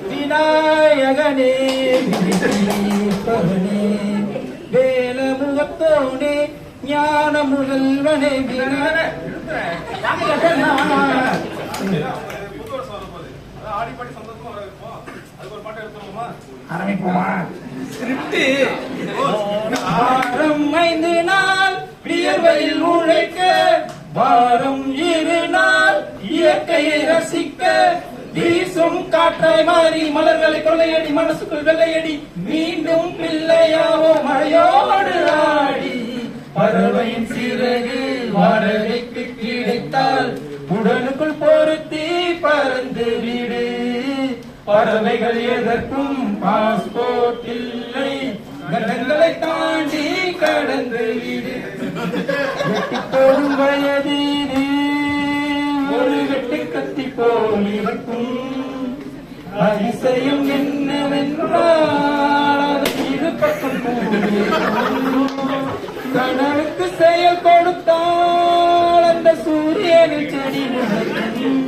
விநாயகனே வேல முகத்தோனே ஞான முதல்வனே வாரம் 5 நாள் வியர்வையில் உழைக்க, வாரம் 2 நாள் இயற்கையை ரசிக்க, வீசும் காற்றாய் மாறி மலர்களை கொள்ளையடி மனசுக்குள் வெள்ளையடி, மீண்டும் பிள்ளையாவோ மழையோடு ஆடி, பறவையின் சிறகு வாடகைக்கு கிடைத்தால் உடலுக்குள் பொருத்தி பறந்து விடு. பறவைகள் எதற்கும் பாஸ்போர்ட் இல்லை, கடல்களை தாண்டி கடந்து விடு. வெட்டிப்போடும் வயதிலே ஒரு வெட்டி கத்தி போல் இருக்கும், அதிசயம் என்னவென்றால் இரு பக்கம் கணவனுக்கு செயல் கொடுத்தால் அந்த சூரியனில் செடி முளைக்கும்,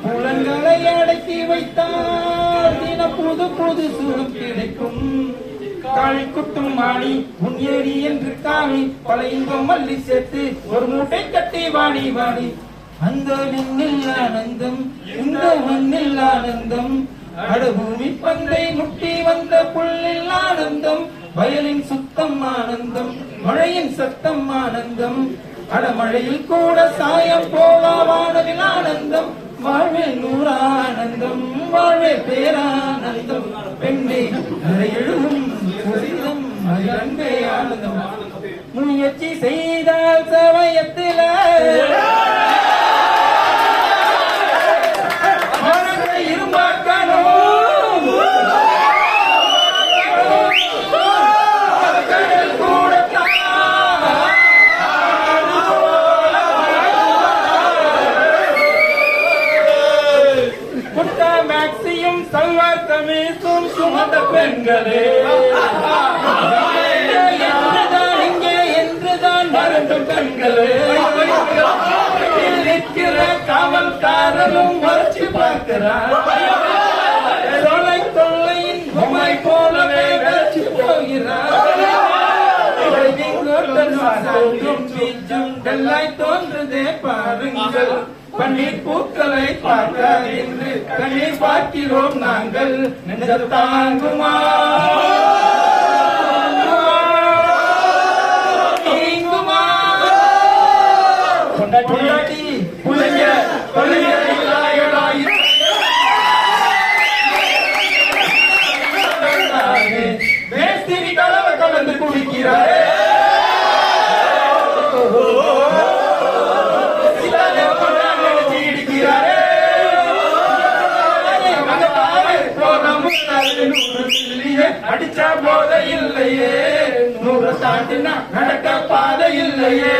புலன்களை அடக்கி வைத்தால் தின புது புது சுகம் கிடைக்கும். காளி குட்டும் மாணி உன் ஏரி என்று காமி, பல இன்பம் மல்லி சேர்த்து ஒரு மூட்டை கட்டி வாடி வாடி. அந்த விண்ணில் ஆனந்தம் இந்த மண்ணில் ஆனந்தம், அடபூமி பந்தை முட்டி வந்த புல்லில் ஆனந்தம், வயலின் சுத்தம் ஆனந்தம், மழையின் சத்தம் ஆனந்தம், அடமழையில் கூட சாயம் போலா வானவில் ஆனந்தம், வாழ்வில் நூறானந்தம் வாழ்வே பேரானந்தம், பெண்ணே எழுதும் புரிதம் அன்பே ஆனந்தம். முயற்சி செய்தால் சமயத்தில மேக்சியும் சல்வார் கமீசும் சுமந்த பெண்களே, இங்கே என்றுதான் மறந்தும் பெண்களே, நிற்கிற காவல்காரனும் மறைச்சு பார்க்கிறார், தொல்லையின் பொம்மை போலவே வச்சு போகிறார். தோன்றுதே பாருங்கள், பன்னீர் பூக்களை பார்க்க என்று கண்ணீர் பார்க்கிறோம் நாங்கள். தாங்குமா நீங்குமா கொண்டாடி புள்ளைய மேஸ்திரி கலவை கலந்து குடிக்கிறாரே, அடிச்சா போத இல்லையே, 100 தாண்டினா நடக்க பாதை இல்லையே.